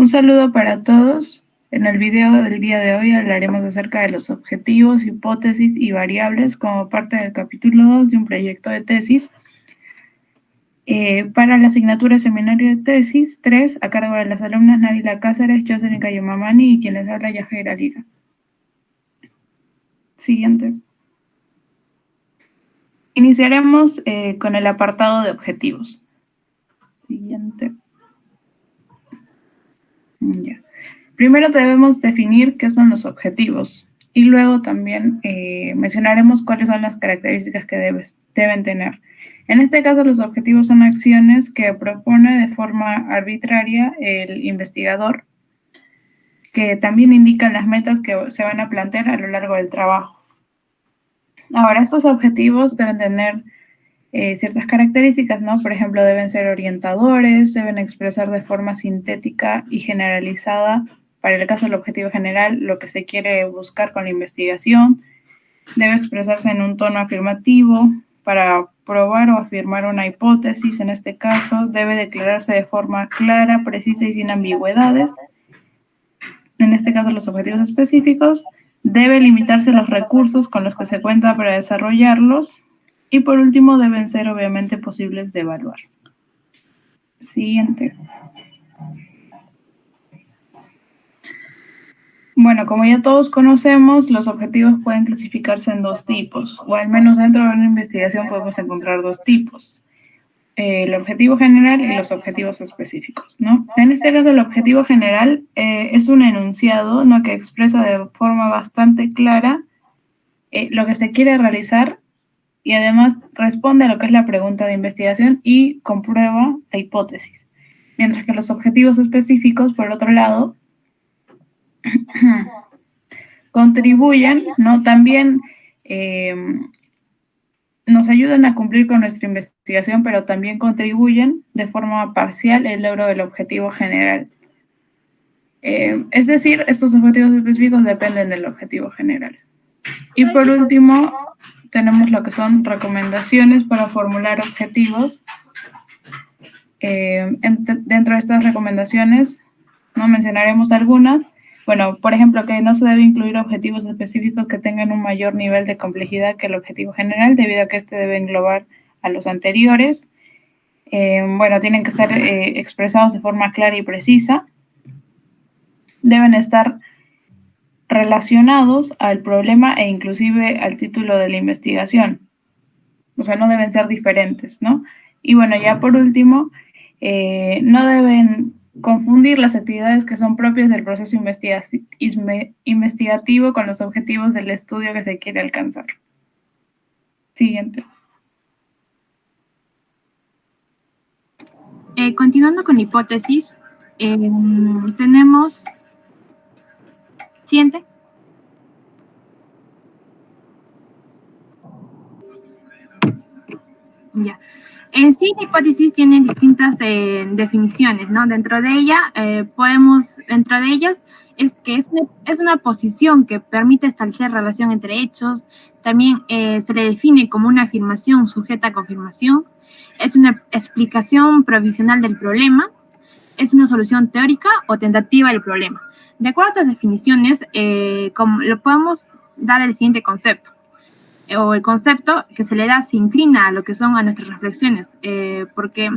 Un saludo para todos. En el video del día de hoy hablaremos acerca de los objetivos, hipótesis y variables como parte del capítulo 2 de un proyecto de tesis para la asignatura Seminario de Tesis 3 a cargo de las alumnas Nabila Cáceres, Jocelyn Cayomamani y quienes habla Yajaira Lira. Siguiente. Iniciaremos con el apartado de objetivos. Siguiente. Ya. Primero debemos definir qué son los objetivos y luego también mencionaremos cuáles son las características que deben tener. En este caso, los objetivos son acciones que propone de forma arbitraria el investigador, que también indican las metas que se van a plantear a lo largo del trabajo. Ahora, estos objetivos deben tener ciertas características, ¿no? Por ejemplo, deben ser orientadores, deben expresar de forma sintética y generalizada, para el caso del objetivo general, lo que se quiere buscar con la investigación, debe expresarse en un tono afirmativo para probar o afirmar una hipótesis, en este caso, debe declararse de forma clara, precisa y sin ambigüedades. En este caso, los objetivos específicos, debe limitarse los recursos con los que se cuenta para desarrollarlos. Y por último, deben ser obviamente posibles de evaluar. Siguiente. Bueno, como ya todos conocemos, los objetivos pueden clasificarse en dos tipos, o al menos dentro de una investigación podemos encontrar dos tipos. El objetivo general y los objetivos específicos, ¿no? En este caso, el objetivo general es un enunciado, ¿no?, que expresa de forma bastante clara lo que se quiere realizar y además responde a lo que es la pregunta de investigación y comprueba la hipótesis. Mientras que los objetivos específicos, por otro lado, contribuyen, ¿no? También nos ayudan a cumplir con nuestra investigación, pero también contribuyen de forma parcial el logro del objetivo general. Es decir, estos objetivos específicos dependen del objetivo general. Y por último, tenemos lo que son recomendaciones para formular objetivos. Dentro de estas recomendaciones, ¿no?, mencionaremos algunas. Bueno, por ejemplo, que no se debe incluir objetivos específicos que tengan un mayor nivel de complejidad que el objetivo general, debido a que este debe englobar a los anteriores. Bueno, tienen que ser expresados de forma clara y precisa. Deben estar relacionados al problema e inclusive al título de la investigación. O sea, no deben ser diferentes, ¿no? Y bueno, ya por último, no deben confundir las actividades que son propias del proceso investigativo con los objetivos del estudio que se quiere alcanzar. Siguiente. Continuando con la hipótesis, tenemos... Siguiente. Ya. En sí, la hipótesis tiene distintas definiciones, ¿no? Dentro de ellas es que es una posición que permite establecer relación entre hechos. También se le define como una afirmación sujeta a confirmación. Es una explicación provisional del problema. Es una solución teórica o tentativa del problema. De acuerdo a estas definiciones, lo podemos dar el siguiente concepto. O el concepto que se le da se inclina a lo que son a nuestras reflexiones, porque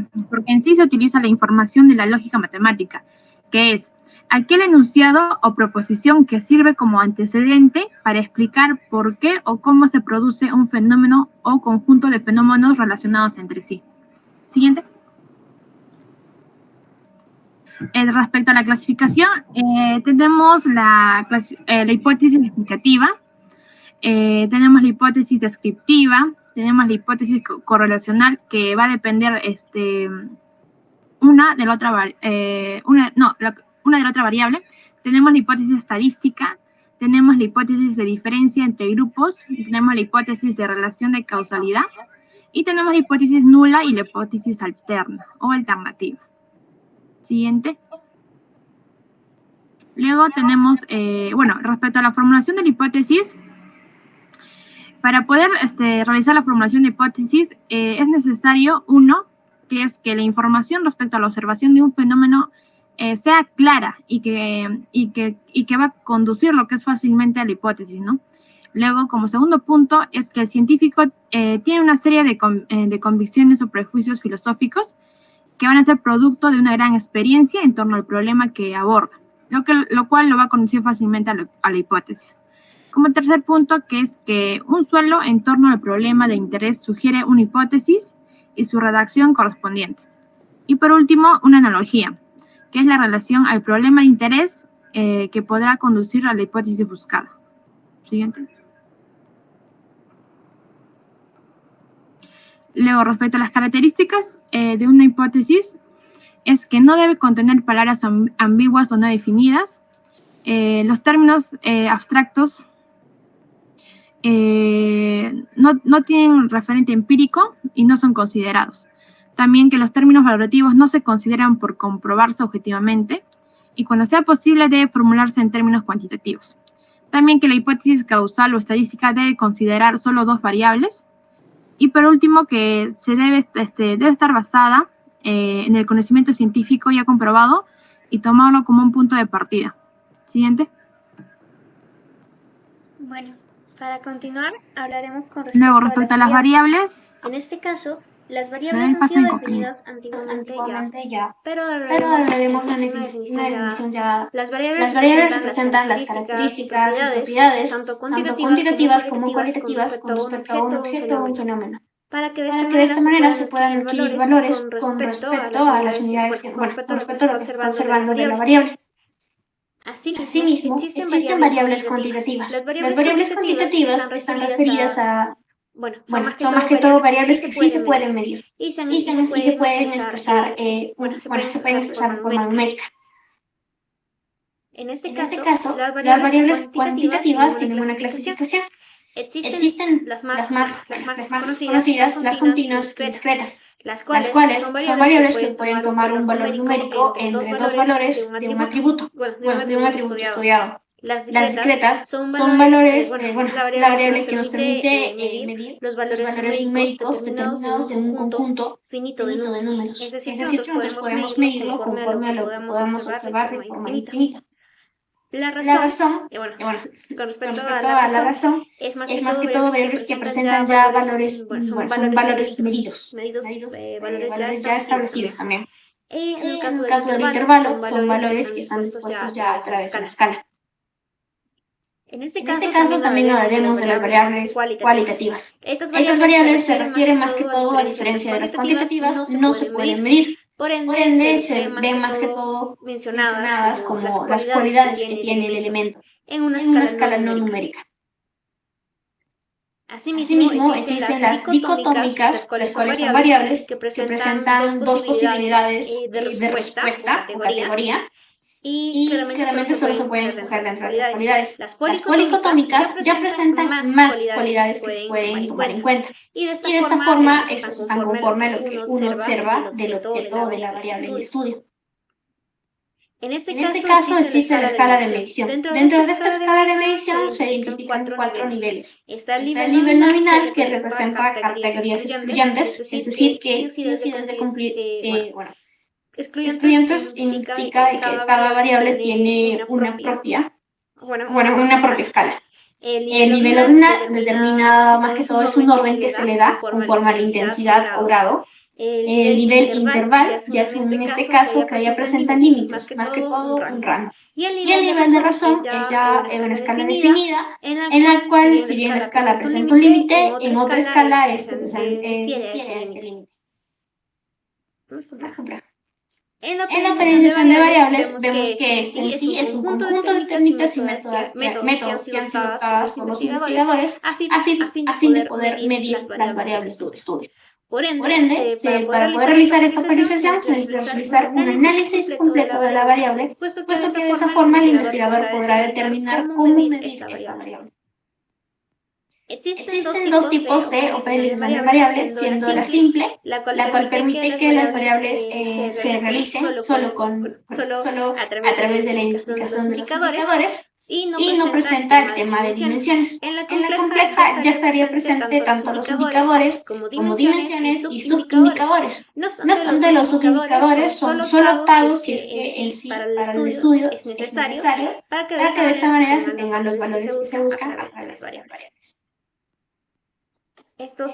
en sí se utiliza la información de la lógica matemática, que es aquel enunciado o proposición que sirve como antecedente para explicar por qué o cómo se produce un fenómeno o conjunto de fenómenos relacionados entre sí. Siguiente. Respecto a la clasificación, tenemos la hipótesis explicativa, tenemos la hipótesis descriptiva, tenemos la hipótesis correlacional, que va a depender una de la otra variable. Tenemos la hipótesis estadística, tenemos la hipótesis de diferencia entre grupos, tenemos la hipótesis de relación de causalidad, y tenemos la hipótesis nula y la hipótesis alterna o alternativa. Siguiente. Luego tenemos, respecto a la formulación de la hipótesis, para poder realizar la formulación de hipótesis es necesario, uno, que es que la información respecto a la observación de un fenómeno sea clara y que va a conducir lo que es fácilmente a la hipótesis, ¿no? Luego, como segundo punto, es que el científico tiene una serie de convicciones o prejuicios filosóficos que van a ser producto de una gran experiencia en torno al problema que aborda, lo cual lo va a conducir fácilmente a la hipótesis. Como tercer punto, que es que un suelo en torno al problema de interés sugiere una hipótesis y su redacción correspondiente. Y por último, una analogía, que es la relación al problema de interés que podrá conducir a la hipótesis buscada. Siguiente. Luego, respecto a las características de una hipótesis, es que no debe contener palabras ambiguas o no definidas. Los términos abstractos no tienen referente empírico y no son considerados. También que los términos valorativos no se consideran por comprobarse objetivamente y cuando sea posible debe formularse en términos cuantitativos. También que la hipótesis causal o estadística debe considerar solo dos variables. Y por último, que debe estar basada en el conocimiento científico ya comprobado y tomarlo como un punto de partida. Siguiente. Bueno, para continuar, hablaremos con Luego, respecto a las variables. En este caso, las variables han sido definidas antiguamente ya, pero hablaremos de una definición ya. Las variables representan las características y propiedades, tanto cuantitativas como cualitativas, con respecto a un objeto o un fenómeno. Para que de esta manera se puedan adquirir valores con respecto a las unidades, con respecto a lo que se está observando de la variable. Asimismo, existen variables cuantitativas. Las variables cuantitativas están referidas a, son más que todo variables que sí se pueden medir y se pueden expresar, se pueden expresar de forma numérica. En este caso, las variables cuantitativas tienen una clasificación. Existen las más conocidas, las continuas y discretas, las cuales son variables que pueden tomar un valor numérico entre dos valores de un atributo estudiado. Las discretas son valores, la variable que nos permite medir los valores numéricos determinados en un conjunto finito de números. Es decir, nosotros podemos medirlo conforme a lo que podamos observar de forma infinita. La razón, con respecto a la razón, es más que todo variables que presentan ya valores, son valores medidos, valores ya establecidos también. En el caso del intervalo, son valores que están dispuestos ya a través de una escala. En este caso también hablaremos de las variables cualitativas. Estas variables se refieren más que todo, a diferencia de las cuantitativas, no se pueden medir. Por ende, se ven más que todo mencionadas como las cualidades que tiene el elemento en una escala no numérica. Asimismo, existen las dicotómicas, las cuales son variables que presentan dos posibilidades de respuesta o categoría y claramente solo se pueden escoger dentro de las cualidades. Las policotómicas ya presentan más cualidades que se pueden tomar en cuenta. Y de esta forma, estas están conforme a lo que uno observa del objeto de la variable en estudio. En este caso existe la escala de medición. Dentro de esta escala de medición se identifican cuatro niveles. Está el nivel nominal, que representa categorías excluyentes, es decir, que sí deben de cumplir, excluyentes indica que cada variable tiene una propia escala. El nivel ordinal determina más que todo es un orden que se le da conforme a la intensidad o grado. El nivel interval ya es en este caso que ya presentan límites, más que todo un rango. Y el nivel de razón es ya una escala definida en la cual si bien la escala presenta un límite, en otra escala difiere este límite. Más complejo. En la periodización de variables vemos que en sí es un conjunto de técnicas y métodos que han sido adoptadas por los investigadores a fin de poder medir las variables de su estudio. Por ende, para poder realizar esta periodización se necesita realizar un análisis completo de la variable, puesto que de esa forma el investigador podrá determinar cómo medir esta variable. Existen dos tipos de periodización de variables, siendo la simple, la cual permite que las variables se realicen solo a través de la identificación de los indicadores, y no presenta el tema de dimensiones. En la compleja ya estaría presente tanto los indicadores como dimensiones y subindicadores. No son de los subindicadores, son solo optados si es que en sí para el estudio es necesario para que de esta manera se tengan los valores que se buscan a través de las variables. Esto